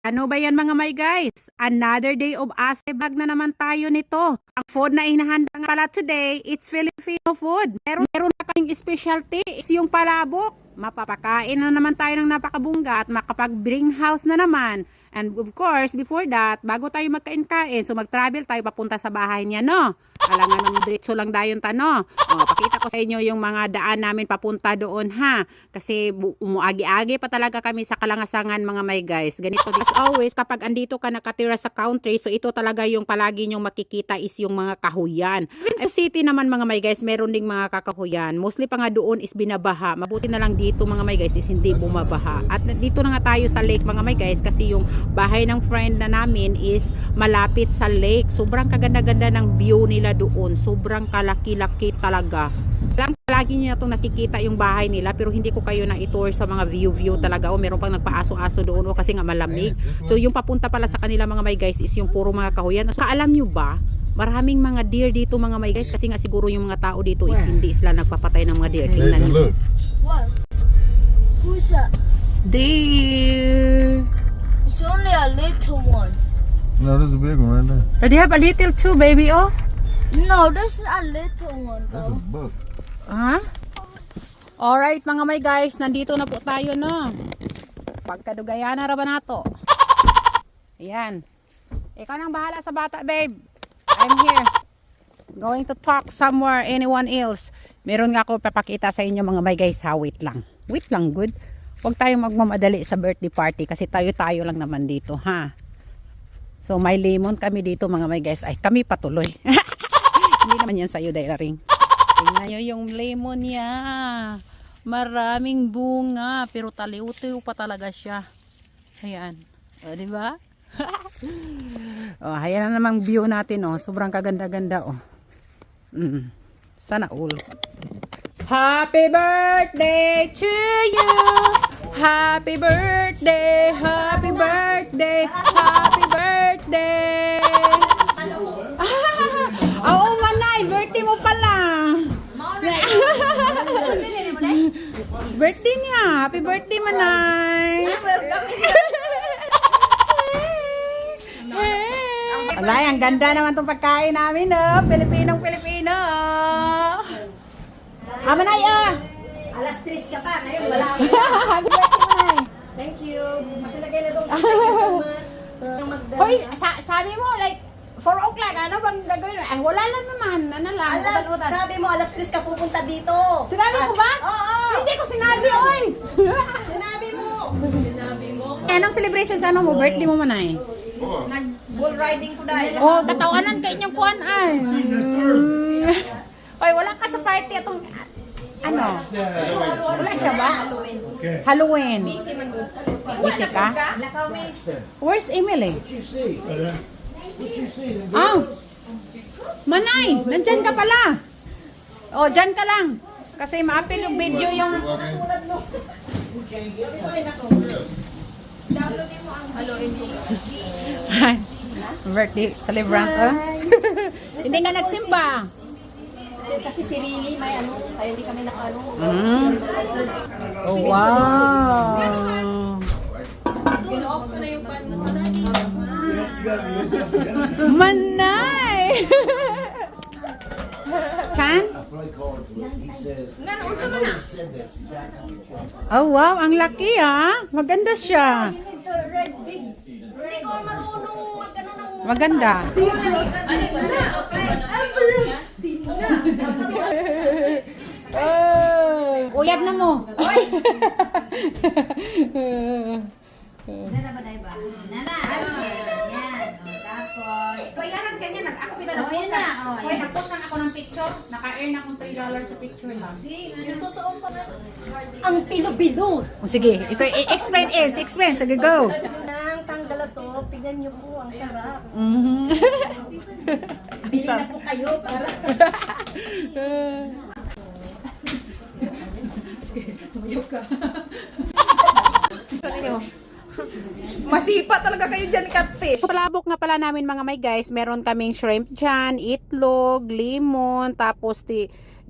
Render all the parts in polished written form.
Ano ba yan mga may guys? Another day of Ase Vlog na naman tayo nito. Ang food na inahanda nga pala today, it's Filipino food. Meron na kaming specialty, is yung palabok. Mapapakain na naman tayo ng napakabungga at makapag-bring house na naman. And of course, before that, bago tayo magkain-kain, so mag-travel tayo papunta sa bahay niya, no? Alangan ng diretso lang dayon tano. Pakita ko sa inyo yung mga daan namin papunta doon, ha? Kasi umuagi-agi pa talaga kami sa kalangasangan, mga may guys. Ganito, as always, kapag andito ka nakatira sa country, so ito talaga yung palagi nyong makikita is yung mga kahuyan. Sa city naman, mga may guys, meron ding mga kakahuyan. Mostly pa nga doon is binabaha. Mabuti na lang dito, mga may guys, is hindi bumabaha. At dito na nga tayo sa lake, mga may guys, kasi yung bahay ng friend na namin is malapit sa lake. Sobrang kaganda-ganda ng view nila doon. Sobrang kalaki-laki talaga. Lagi niyo na itong nakikita yung bahay nila, pero hindi ko kayo na itour sa mga view talaga. O meron pang nagpaaso-aso doon o kasi nga malamig. So yung papunta pala sa kanila, mga may guys, is yung puro mga kahuyan. So alam nyo ba, maraming mga deer dito, mga may guys, kasi nga siguro yung mga tao dito is hindi sila nagpapatay ng mga deer. Tingnan niyo. What? Who's that? Deer. It's only a little one. No, this is a big one right there. But they have a little too, baby, oh. No, that's not a little one, That's a though. buck. Ha? Alright, mga may guys, nandito na po tayo, no? Pagkadugaya na ba nato? Ayan. Ikaw nang bahala sa bata, babe. I'm here. Going to talk somewhere, anyone else. Meron nga ako papakita sa inyo, mga may guys, ha? Wait lang. Wait lang, good. Huwag tayong magmamadali sa birthday party kasi tayo-tayo lang naman dito, ha? So, may lemon kami dito, mga may guys. Ay, kami patuloy. Hindi naman yan sa'yo, Dailaring. Tingnan nyo yung lemon niya. Maraming bunga, pero taliw-tiw pa talaga siya. Ayan. O, diba? Ayan na namang view natin, oh. Sobrang kaganda-ganda, oh. Sana all. Happy birthday to you. Happy birthday, happy birthday, happy birthday. Oo, Manay, birthday mo pala. Birthday niya. Happy birthday, Manay. Alay, ang ganda naman itong pagkain namin, no? Pilipinong-Pilipino. Manay, Alas 3 ka pa, ngayon wala ako. Happy birthday, Manay. Thank you. Matilagay na doon. Thank you so much. Hoy, sabi mo, like, 4 o'clock, ano bang gagawin? Ay, wala lang naman. Ano lang? Sabi mo, alas 3 ka pupunta dito. Sinabi ko ba? Oo. Hindi ko sinabi, oy. Sinabi mo. Anong celebration sa ano mo? Birthday mo, Manay? Nag-bull riding ko dahil. Oh, katawanan ka inyong kuwan ay. Oy, wala ka sa party atong ano? Wala siya ba? Halloween. Busy ka? Where's Emily? Manay, nandyan ka pala. Oh, dyan ka lang. Kasi ma-appeal yung video yung... Birthday celebrant, Hindi nga nagsimba. Kasi si Rini may ano, kaya hindi kami nakano. Oh, wow. Manay! Kan? Oh, wow. Ang laki, ha? Maganda siya. Hindi ko marunong mag-ano ng... Maganda. Uyab na mo. Nana ba tayo ba? Nana! Yan. Tapos... Bayaran kanya, ako Oh, yan na. Oh, Hoy, yan. nag-post lang ako ng picture. Naka-earn akong $3 sa picture lang. Yung totoo pa na. Ang pino-pino. O sige, ito explain. Sige, go. Nang tanggal to, tignan niyo po, ang sarap. Bili Sarap. na po kayo para... Sumayok ka. Masipa talaga kayo dyan, catfish. Palabok nga pala namin, mga may guys. Meron kaming shrimp dyan, itlog, lemon, tapos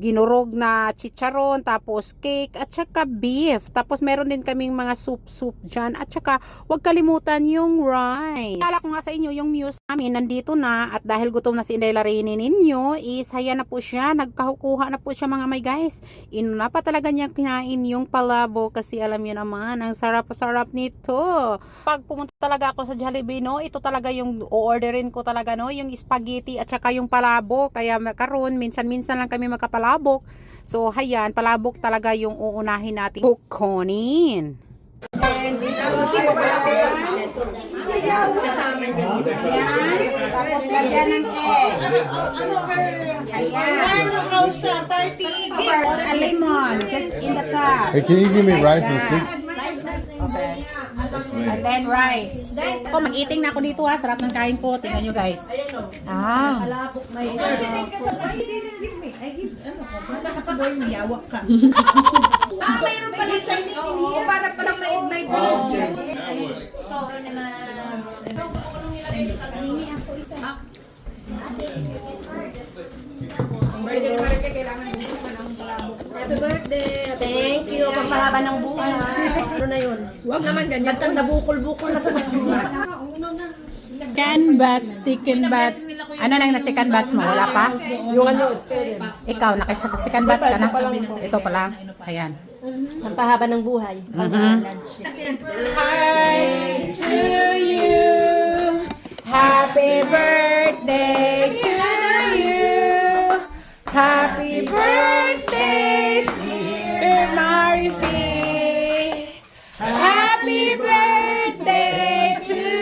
ginurog na chicharon, tapos cake, at saka beef. Tapos meron din kaming mga soup dyan. At saka, huwag kalimutan yung rice. Kala ko nga sa inyo, yung muse namin nandito na. At dahil gutom na si Inday Larini ninyo, is haya na po siya. Nagkakuha na po siya mga may guys. Inuna pa talaga niya kinain yung palabo. Kasi alam niyo naman, ang sarap-sarap nito. Pag pumunta talaga ako sa Jollibee, no, ito talaga yung o-orderin ko talaga, no, yung spaghetti at saka yung palabo. Kaya karon minsan-minsan lang kami magkapalabok. So, hayan, palabok talaga yung uunahin natin kukunin. Ayan. Tapos lagyan ng egg. Ayan. A lemon, just in the cup. Hey, can you give me rice and soup? Okay. And then rice. Ako, mag-eating na ako dito ha. Sarap ng kain ko. Tingnan nyo guys. Ah. Mayroon pala sa inyo. Para palang may Happy birthday. Thank you. Pagpahaba ng buhay. Ano na yun? Huwag naman ganyan. Nagtanda bukol-bukol na sa Chicken bats, chicken bats. Ano nang na-chicken bats mo? Wala pa? yung ano, Ikaw, naka-chicken bats ka na? Ito pa lang. Ayan. ang pahaba ng buhay. Hi to you. Happy birthday to you. Happy birthday, dear Marifi. Happy birthday to you.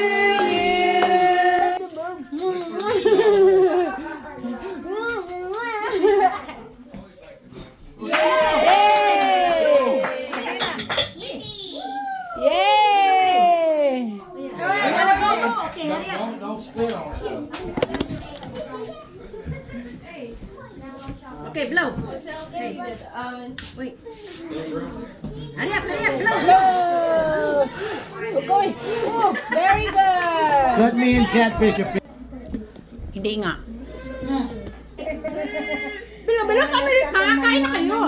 Yay! Okay, blow. Hey. Wait. Hurry up, blow. Okay. Oh, very good. Cut me and catfish a bit. Hindi nga. Bilos, Amerika. Kain na kayo.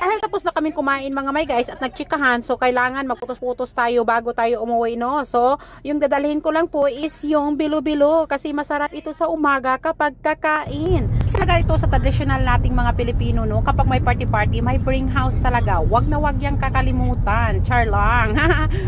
Dahil tapos na kami kumain mga may guys at nagchikahan, so kailangan magputos-putos tayo bago tayo umuwi, no? So, yung dadalhin ko lang po is yung bilo-bilo kasi masarap ito sa umaga kapag kakain. Talaga ito sa traditional nating mga Pilipino, no? Kapag may party-party, may bring house talaga. Wag na wag yang kakalimutan. Char lang.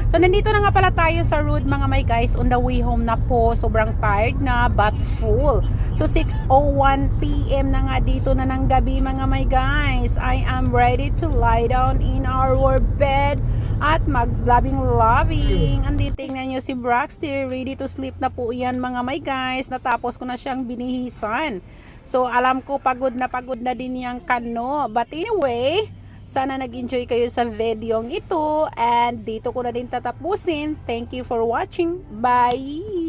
So, nandito na nga pala tayo sa road mga may guys. On the way home na po. Sobrang tired na but full. So, 6:01 PM na nga dito na ng gabi mga may guys. I am ready to lie down in our bed at mag-loving. Andito tingnan nyo si Braxty. Ready to sleep na po yan mga may guys. Natapos ko na siyang binihisan. So, alam ko pagod na din yung kano. But anyway, sana nag-enjoy kayo sa videong ito. And dito ko na din tatapusin. Thank you for watching. Bye!